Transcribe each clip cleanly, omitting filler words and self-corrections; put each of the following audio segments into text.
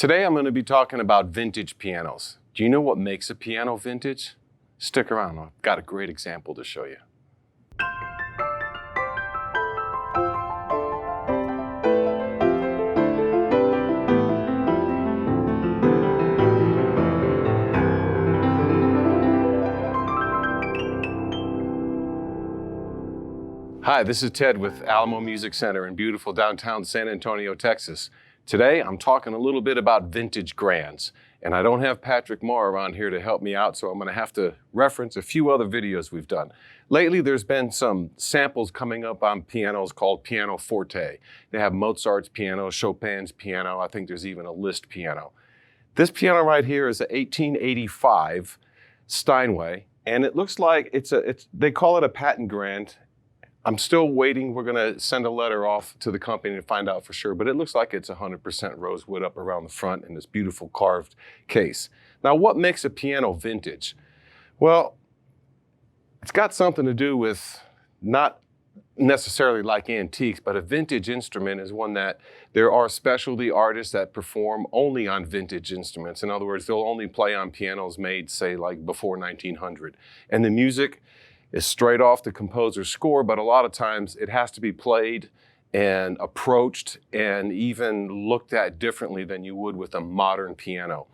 Today I'm going to be talking about vintage pianos. Do you know what makes a piano vintage? Stick around, I've got a great example to show you. Hi, this is Ted with Alamo Music Center in beautiful downtown San Antonio, Texas. Today, I'm talking a little bit about vintage grands, and I don't have Patrick Moore around here to help me out, so I'm gonna have to reference a few other videos we've done. Lately, there's been some samples coming up on pianos called piano forte. They have Mozart's piano, Chopin's piano, I think there's even a Liszt piano. This piano right here is a 1885 Steinway, and it looks like they call it a patent grand. I'm still waiting. We're going to send a letter off to the company to find out for sure, but it looks like it's 100% rosewood up around the front in this beautiful carved case. Now, what makes a piano vintage? Well, it's got something to do with not necessarily like antiques, but a vintage instrument is one that there are specialty artists that perform only on vintage instruments. In other words, they'll only play on pianos made, say, like before 1900. And the music is straight off the composer's score, but a lot of times it has to be played and approached and even looked at differently than you would with a modern piano.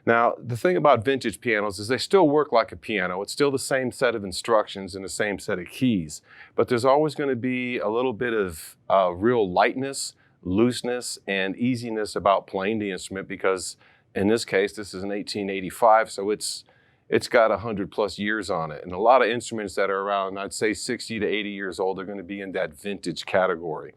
Now, the thing about vintage pianos is they still work like a piano. It's still the same set of instructions and the same set of keys, but there's always going to be a little bit of real lightness, looseness, and easiness about playing the instrument because in this case, this is an 1885, so it's got 100 plus years on it. And a lot of instruments that are around, I'd say 60 to 80 years old, are going to be in that vintage category.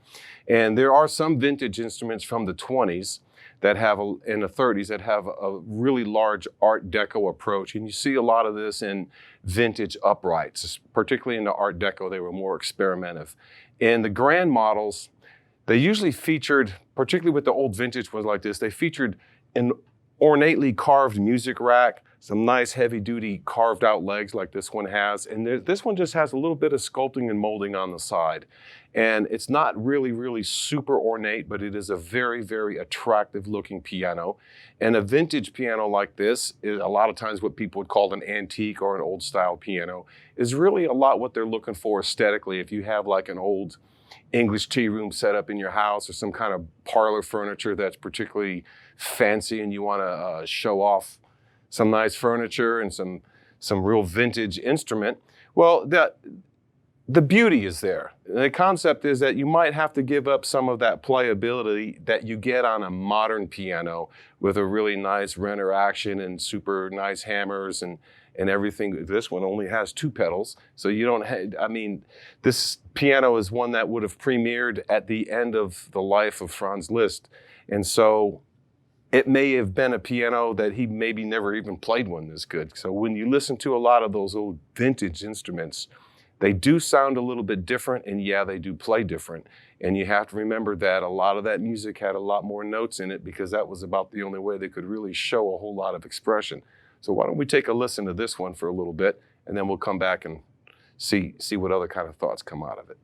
And there are some vintage instruments from the 20s that have, in the 30s, that have a really large Art Deco approach. And you see a lot of this in vintage uprights, particularly in the Art Deco, they were more experimentative. In the grand models, they usually featured, particularly with the old vintage ones like this, they featured an ornately carved music rack, some nice heavy-duty carved out legs like this one has, and this one just has a little bit of sculpting and molding on the side. And it's not really super ornate, but it is a very attractive looking piano. And a vintage piano like this is a lot of times what people would call an antique or an old style piano, is really a lot what they're looking for aesthetically. If you have like an old English tea room set up in your house or some kind of parlor furniture that's particularly fancy and you want to show off some nice furniture and some real vintage instrument, well, the beauty is there. The concept is that you might have to give up some of that playability that you get on a modern piano with a really nice Renner action and super nice hammers and everything. This one only has 2 pedals, so you don't have, I mean, this piano is one that would have premiered at the end of the life of Franz Liszt. And so it may have been a piano that he maybe never even played one this good. So when you listen to a lot of those old vintage instruments, they do sound a little bit different, and yeah, they do play different. And you have to remember that a lot of that music had a lot more notes in it because that was about the only way they could really show a whole lot of expression. So why don't we take a listen to this one for a little bit, and then we'll come back and see what other kind of thoughts come out of it.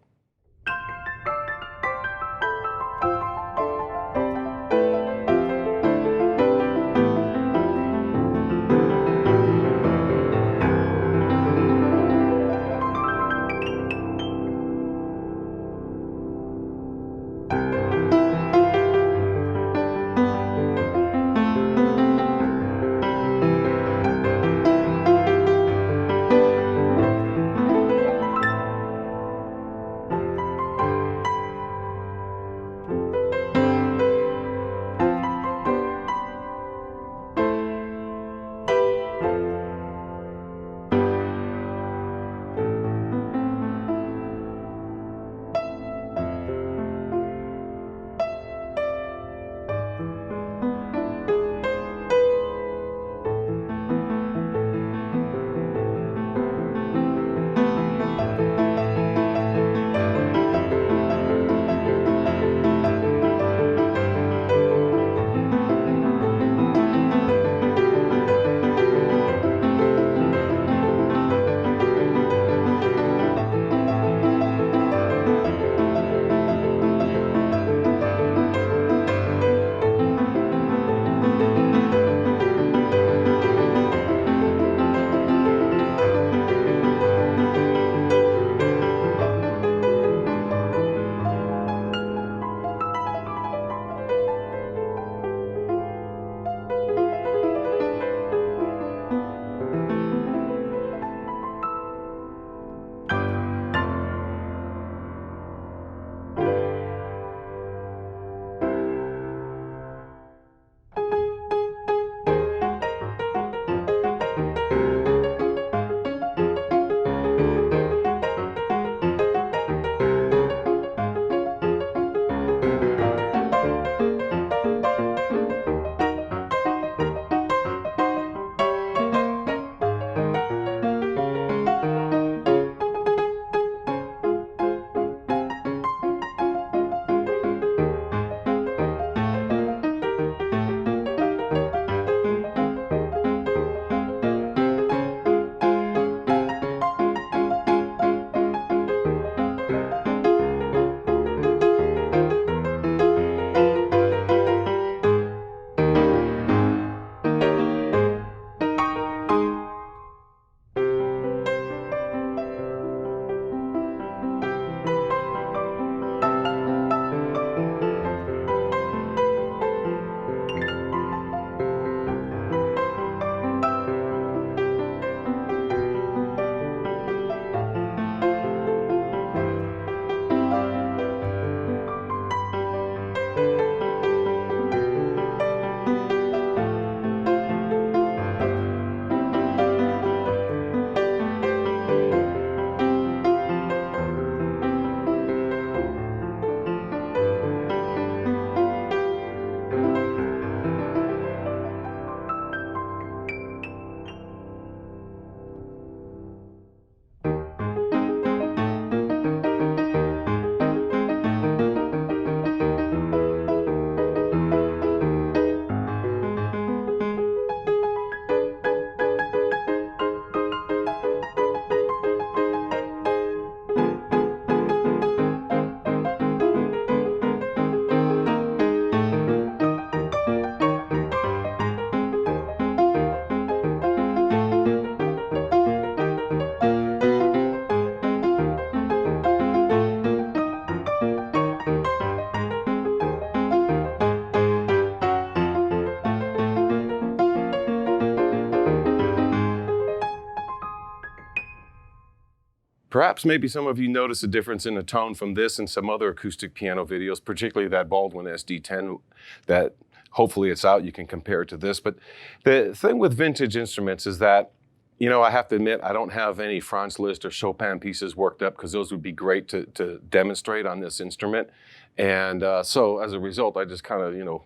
Perhaps maybe some of you notice a difference in the tone from this and some other acoustic piano videos, particularly that Baldwin SD10 that hopefully it's out, you can compare it to this. But the thing with vintage instruments is that, you know, I have to admit, I don't have any Franz Liszt or Chopin pieces worked up because those would be great to demonstrate on this instrument. And so as a result, I just kind of, you know,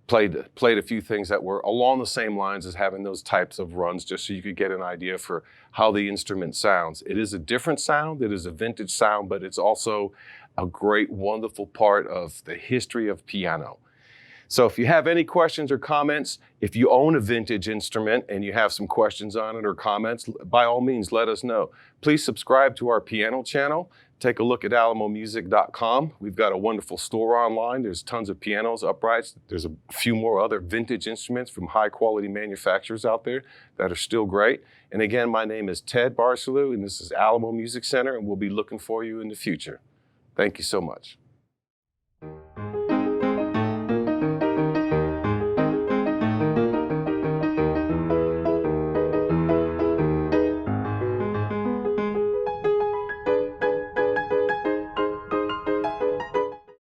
played a few things that were along the same lines as having those types of runs, just so you could get an idea for how the instrument sounds. It is a different sound, it is a vintage sound, but it's also a great, wonderful part of the history of piano. So if you have any questions or comments, if you own a vintage instrument and you have some questions on it or comments, by all means, let us know. Please subscribe to our piano channel. Take a look at alamomusic.com. We've got a wonderful store online. There's tons of pianos, uprights. There's a few more other vintage instruments from high quality manufacturers out there that are still great. And again, my name is Ted Barsalou, and this is Alamo Music Center, and we'll be looking for you in the future. Thank you so much.